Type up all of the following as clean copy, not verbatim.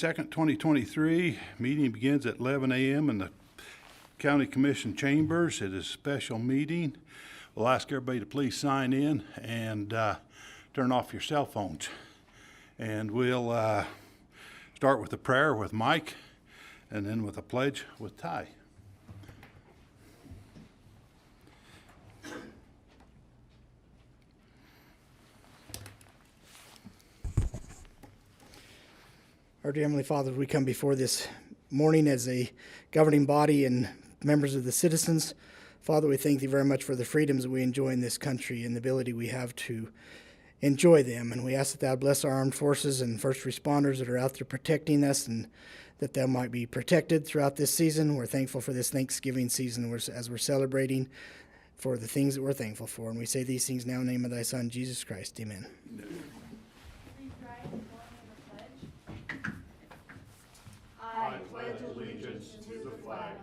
2nd, 2023. Meeting begins at 11 a.m. in the County Commission chambers. It is a special meeting. We'll ask everybody to please sign in and turn off your cell phones. And we'll start with a prayer with Mike and then with a pledge with Ty. Our dear Heavenly Father, we come before this morning as a governing body and members of the citizens. Father, we thank Thee very much for the freedoms that we enjoy in this country and the ability we have to enjoy them. And we ask that Thou bless our armed forces and first responders that are out there protecting us, and that they might be protected throughout this season. We're thankful for this Thanksgiving season as we're celebrating for the things that we're thankful for. And we say these things now in the name of Thy Son, Jesus Christ. Amen. I pledge allegiance to the flag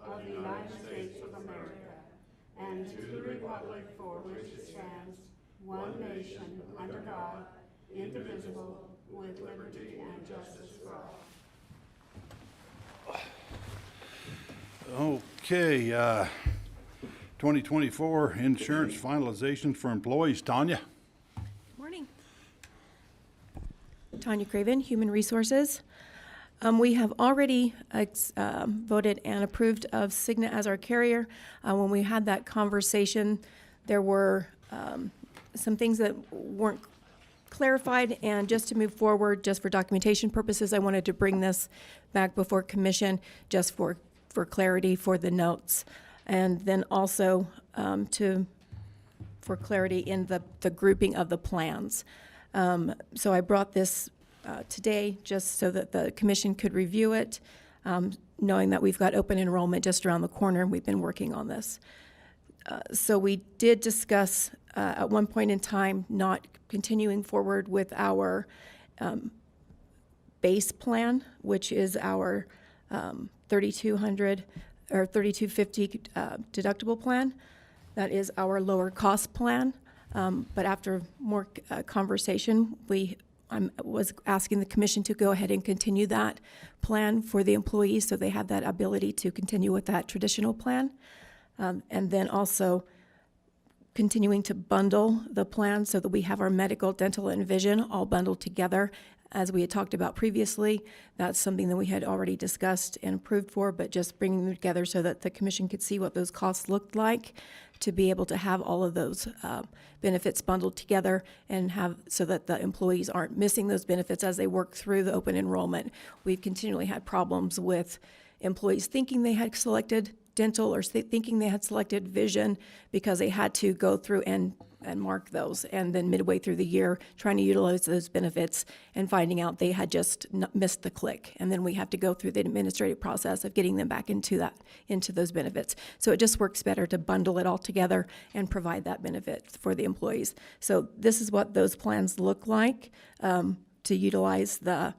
of the United States of America and to the republic for which it stands, one nation, under God, indivisible, with liberty and justice for all. Okay, 2024 insurance finalization for employees. Tonya? Morning. Tonya Craven, Human Resources. We have already voted and approved of Cigna as our carrier. When we had that conversation, there were some things that weren't clarified, and just to move forward, just for documentation purposes, I wanted to bring this back before commission just for clarity for the notes, and then also for clarity in the grouping of the plans. So I brought this today just so that the commission could review it, knowing that we've got open enrollment just around the corner and we've been working on this. So we did discuss at one point in time not continuing forward with our base plan, which is our $3,200 or $3,250 deductible plan. That is our lower cost plan. But after more conversation, I was asking the commission to go ahead and continue that plan for the employees so they have that ability to continue with that traditional plan. And then also continuing to bundle the plan so that we have our medical, dental, and vision all bundled together. As we had talked about previously, that's something that we had already discussed and approved for, but just bringing them together so that the commission could see what those costs looked like to be able to have all of those benefits bundled together and have so that the employees aren't missing those benefits as they work through the open enrollment. We've continually had problems with employees thinking they had selected dental or thinking they had selected vision because they had to go through and mark those, and then midway through the year trying to utilize those benefits and finding out they had just missed the click, and then we have to go through the administrative process of getting them back into those benefits. So it just works better to bundle it all together and provide that benefit for the employees. So this is what those plans look like, to utilize the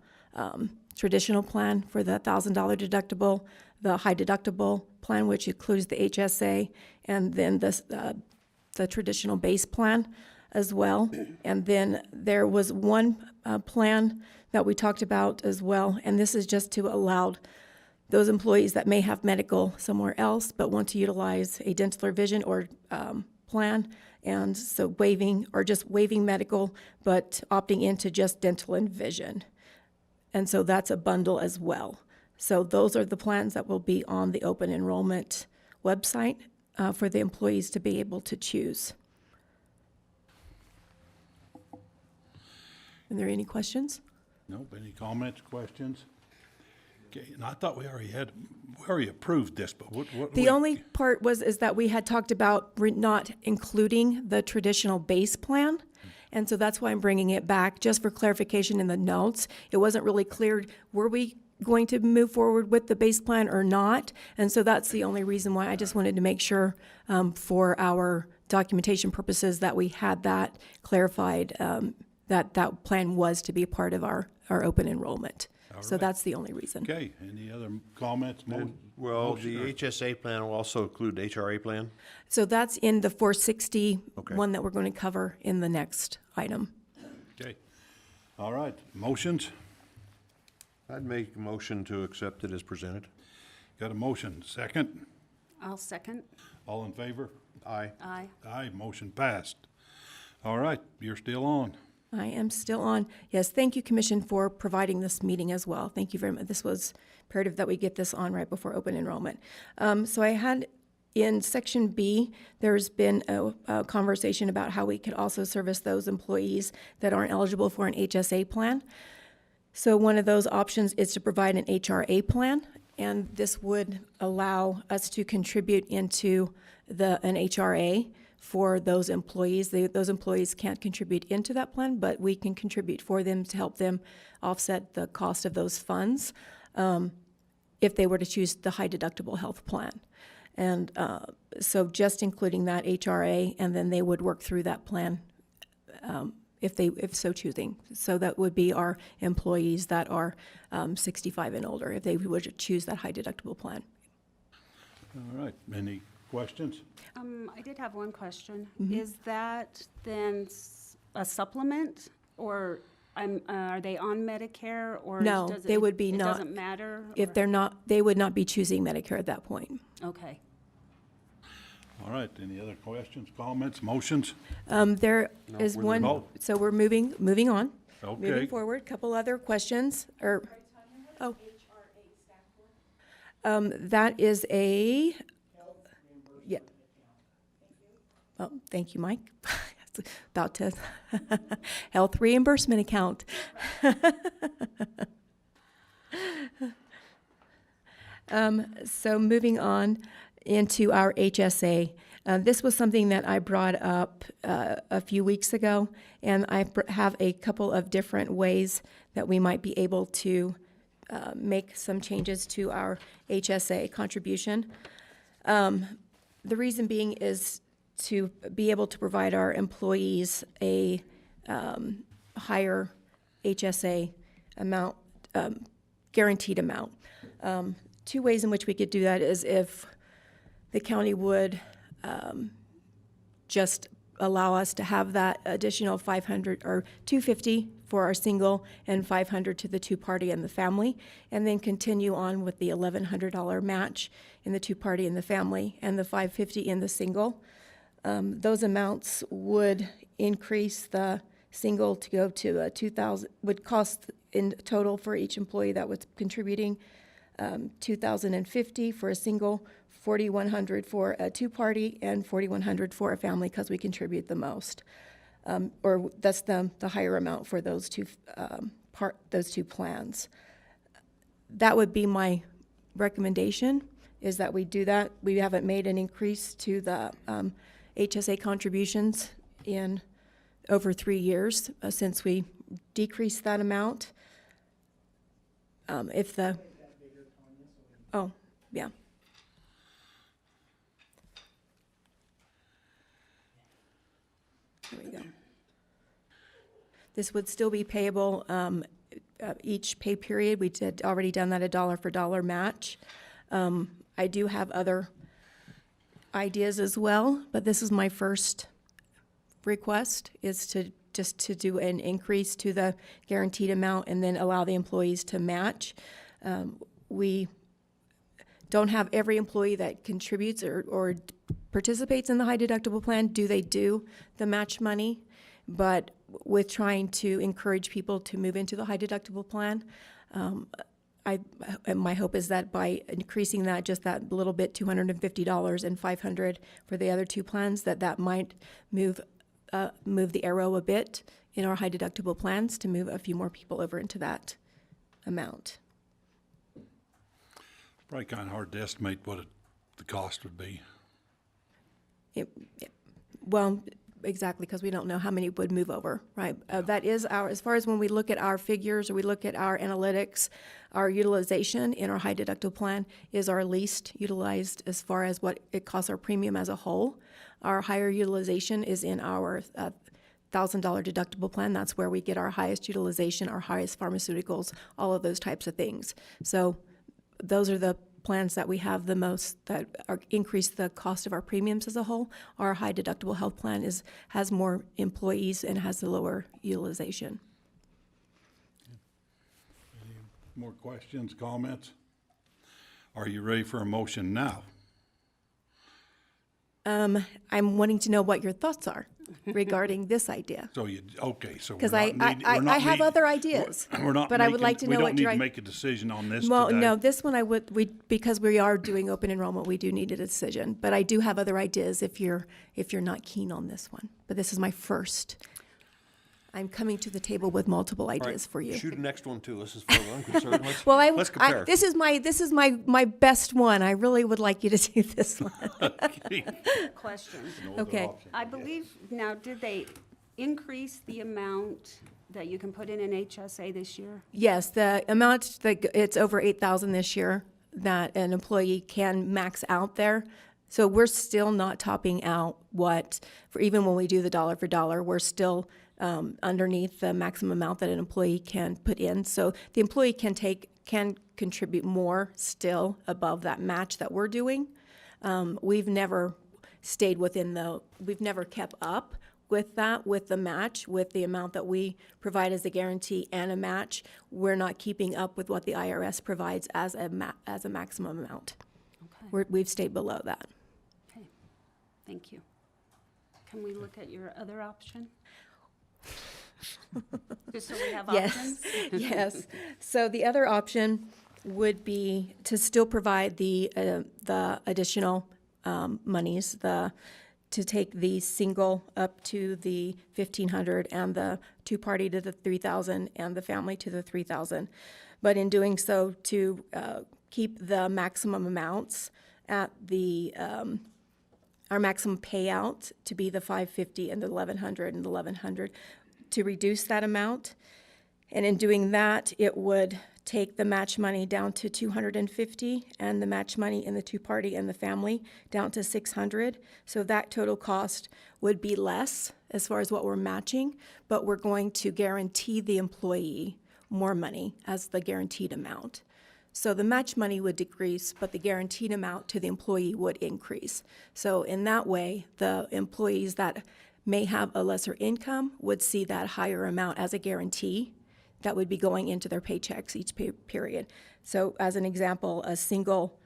traditional plan for the $1,000 deductible, the high deductible plan, which includes the HSA, and then the traditional base plan as well. And then there was one plan that we talked about as well, and this is just to allow those employees that may have medical somewhere else but want to utilize a dental or vision or plan, and so waiving medical but opting into just dental and vision. And so that's a bundle as well. So those are the plans that will be on the open enrollment website for the employees to be able to choose. Are there any questions? Nope. Any comments, questions? Okay, and I thought we already approved this, but what? The only part is that we had talked about not including the traditional base plan. And so that's why I'm bringing it back, just for clarification in the notes. It wasn't really clear, were we going to move forward with the base plan or not? And so that's the only reason why I just wanted to make sure for our documentation purposes that we had that clarified, that plan was to be a part of our open enrollment. So that's the only reason. Okay, any other comments? Well, the HSA plan will also include HRA plan? So that's in the 460 one that we're going to cover in the next item. Okay. All right. Motions? I'd make a motion to accept it as presented. Got a motion, second? I'll second. All in favor? Aye. Aye. Aye, motion passed. All right, you're still on. I am still on. Yes, thank you, Commission, for providing this meeting as well. Thank you very much. This was imperative that we get this on right before open enrollment. So I had, in Section B, there's been a conversation about how we could also service those employees that aren't eligible for an HSA plan. So one of those options is to provide an HRA plan, and this would allow us to contribute into an HRA for those employees. Those employees can't contribute into that plan, but we can contribute for them to help them offset the cost of those funds if they were to choose the high deductible health plan. And so just including that HRA, and then they would work through that plan if so choosing. So that would be our employees that are 65 and older, if they would choose that high deductible plan. All right, any questions? I did have one question. Mm-hmm. Is that then a supplement, or are they on Medicare, or No, does they would be it not. doesn't matter? If or- they're not, they would not be choosing Medicare at that point. Okay. All right, any other questions, comments, motions? There is we're one, Oh. so we're moving on. Okay. Moving forward, couple other questions, or, oh. That is a, yeah. Oh, thank you, Mike. About to, health reimbursement account. So moving on into our HSA. This was something that I brought up a few weeks ago, and I have a couple of different ways that we might be able to make some changes to our HSA contribution. The reason being is to be able to provide our employees a higher HSA amount, guaranteed amount. Two ways in which we could do that is if the county would just allow us to have that additional 500 or 250 for our single and 500 to the two-party and the family, and then continue on with the $1,100 match in the two-party and the family and the 550 in the single. Those amounts would increase the single to go to 2,000, would cost in total for each employee that was contributing $2,050 for a single, $4,100 for a two-party, and $4,100 for a family because we contribute the most. Or that's the higher amount for those two plans. That would be my recommendation, is that we do that. We haven't made an increase to the HSA contributions in over 3 years since we decreased that amount. Oh, yeah. There we go. This would still be payable each pay period. We had already done that $1 for $1 match. I do have other ideas as well, but this is my first request, is to do an increase to the guaranteed amount and then allow the employees to match. We don't have every employee that contributes or participates in the high deductible plan. Do they do the match money? But with trying to encourage people to move into the high deductible plan, my hope is that by increasing that just that little bit, $250 and $500 for the other two plans, that might move the arrow a bit in our high deductible plans to move a few more people over into that amount. Probably kind of hard to estimate what the cost would be. Well, exactly, because we don't know how many would move over, right? That is as far as when we look at our figures or we look at our analytics, our utilization in our high deductible plan is our least utilized as far as what it costs our premium as a whole. Our higher utilization is in our $1,000 deductible plan. That's where we get our highest utilization, our highest pharmaceuticals, all of those types of things. So those are the plans that we have the most that increase the cost of our premiums as a whole. Our high deductible health plan has more employees and has the lower utilization. more questions, comments? Are you ready for a motion now? I'm wanting to know what your thoughts are regarding this idea. So you, okay, so we're Because not I, need- I, we're not I have need- other ideas. We're not but I would making- like to know We what don't need your to i- make a decision on this Well, today. no, this one because we are doing open enrollment, we do need a decision. But I do have other ideas if you're not keen on this one. But this is my first. I'm coming to the table with multiple All right, ideas for you. Shoot the next one too. This is far as I'm concerned. Let's, Well, let's compare. this is my best one. I really would like you to see this one. Question. Okay. I believe, now, did they increase the amount that you can put in an HSA this year? Yes, the amount it's over 8,000 this year that an employee can max out there. So we're still not topping out for even when we do the dollar for dollar, we're still underneath the maximum amount that an employee can put in. So the employee can contribute more still above that match that we're doing. We've never we've never kept up with that, with the match, with the amount that we provide as a guarantee and a match. We're not keeping up with what the IRS provides as a maximum amount. Okay, We've stayed below that. okay, thank you. Can we look at your other option? Just so we have options? Yes. So the other option would be to still provide the additional monies, to take the single up to the 1,500 and the two-party to the 3,000 and the family to the 3,000. But in doing so, to keep the maximum amounts at our maximum payout to be the 550 and the 1,100 and the 1,100, to reduce that amount. And in doing that, it would take the match money down to 250 and the match money in the two-party and the family down to 600. So that total cost would be less as far as what we're matching, but we're going to guarantee the employee more money as the guaranteed amount. So the match money would decrease, but the guaranteed amount to the employee would increase. So in that way, the employees that may have a lesser income would see that higher amount as a guarantee that would be going into their paychecks each period. So as an example, a single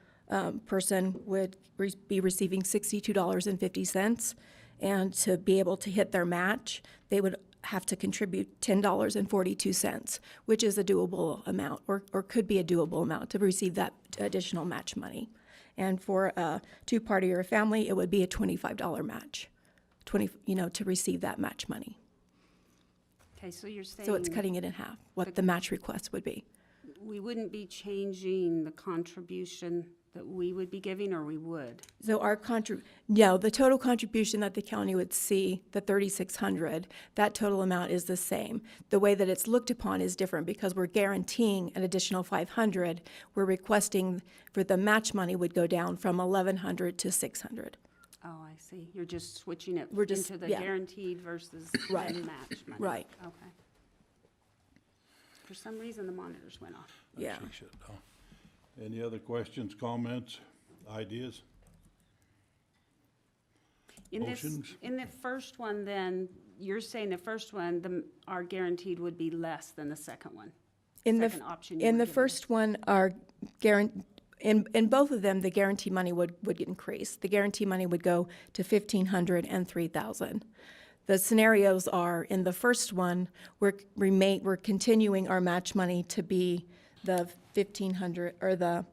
person would be receiving $62.50, and to be able to hit their match, they would have to contribute $10.42, which is a doable amount, or could be a doable amount to receive that additional match money. And for a two-party or a family, it would be a $25 match, to receive that match money. Okay, so you're saying. So it's cutting it in half, what the match request would be. We wouldn't be changing the contribution that we would be giving, or we would? So the total contribution that the county would see, the $3,600, that total amount is the same. The way that it's looked upon is different because we're guaranteeing an additional $500. We're requesting for the match money would go down from $1,100 to $600. Oh, I see. You're just switching it We're just- into the yeah. guaranteed versus Right. unmatched money. Right. Okay. For some reason, the monitors went off. Yeah. She should know. Any other questions, comments, ideas? Motions? In the first one, then, you're saying the first one, our guaranteed would be less than the second one? Second option you In were the giving. first one, in both of them, the guarantee money would increase. The guarantee money would go to $1,500 and $3,000. The scenarios are, in the first one, we're continuing our match money to be the 1,500 or the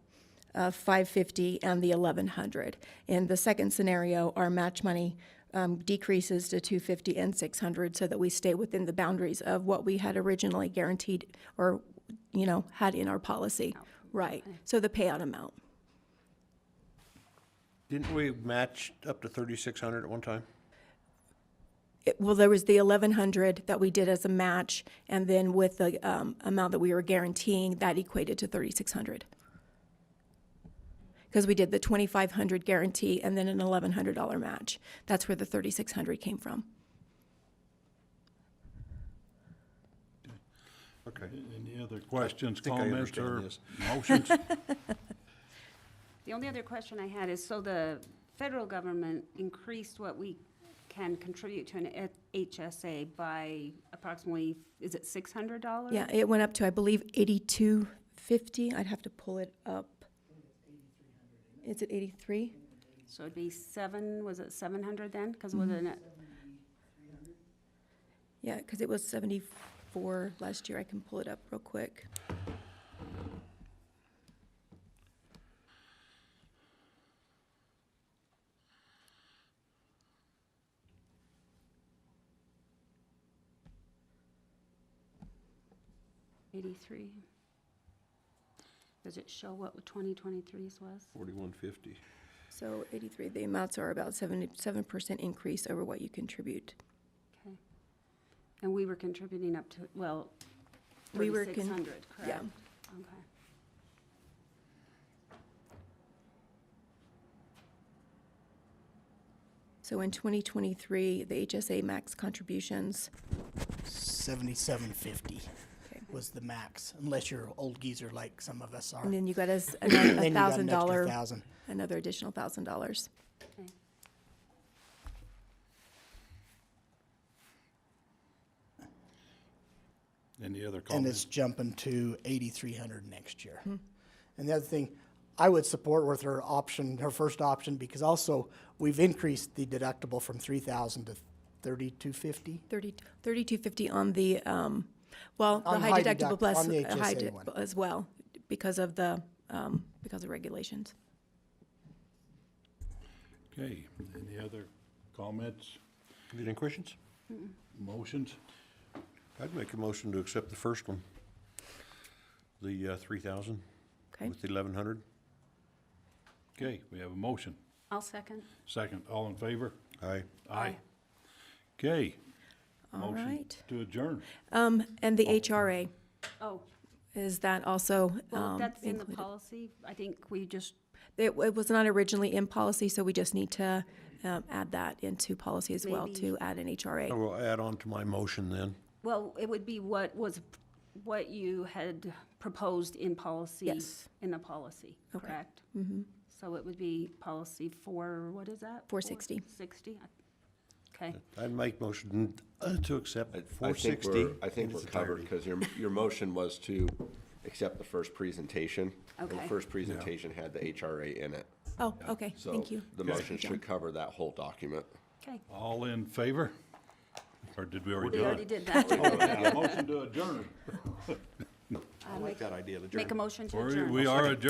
550 and the 1,100. In the second scenario, our match money decreases to 250 and 600 so that we stay within the boundaries of what we had originally guaranteed or had in our policy. Right. So the payout amount. Didn't we match up to 3,600 at one time? Well, there was the 1,100 that we did as a match, and then with the amount that we were guaranteeing, that equated to 3,600. Because we did the 2,500 guarantee and then an $1,100 match. That's where the 3,600 came from. Okay. Any other questions, I think I comments, or understand motions? The only other question I had is, so the federal government increased what we can contribute to an HSA by approximately, is it $600? Yeah, it went up to, I believe, 4150. I'd have to pull it up. Is it 83? So it'd be was it 700 then? Because wasn't it? Yeah, because it was 74 last year. I can pull it up real quick. $83. Does it show what 2023's was? 4150. So 83, the amounts are about 77% increase over what you contribute. Okay. And we were contributing up to, well, We were 3,600, correct? yeah. Okay. So in 2023, the HSA max contributions, 7750 Okay. was the max, unless you're old geezer like some of us are. and then you got us Then another you got an extra $1,000, 1,000. another additional $1,000. Okay. Any other And comments? it's jumping to 8,300 next year. And the other thing, I would support with her option, her first option, because also we've increased the deductible from 3,000 to 3,250. 3250 on the, well, the On high high deductible deduct- plus on the high HSA one. as well, because of regulations. Okay, any other comments, Any questions? motions? I'd make a motion to accept the first one. The 3,000 Okay, with the 1,100. Okay, we have a motion. I'll second. Second, all in favor? Aye. Aye. Okay. all Motion right. to adjourn. And the HRA, Oh, is that also well, that's in the included? policy. I think we just, It was not originally in policy, so we just need to add that into policy as well, Maybe- to add an I HRA. will add on to my motion then. well, it would be what you had proposed in policy. Yes. In the policy, Okay. correct? Mm-hmm. So it would be policy what is that? 460. 460? Okay. I'd make motion to accept I think 460. I think in we're its covered, entirety. because your motion was to accept the first presentation. And Okay. the first presentation had the HRA in it. Oh, okay, So thank you. the motion should cover that whole document. Okay. All in favor? Or did we already We do already it? did that. Oh, yeah, motion to adjourn. I like that idea. Make a motion to adjourn. We are adjourned.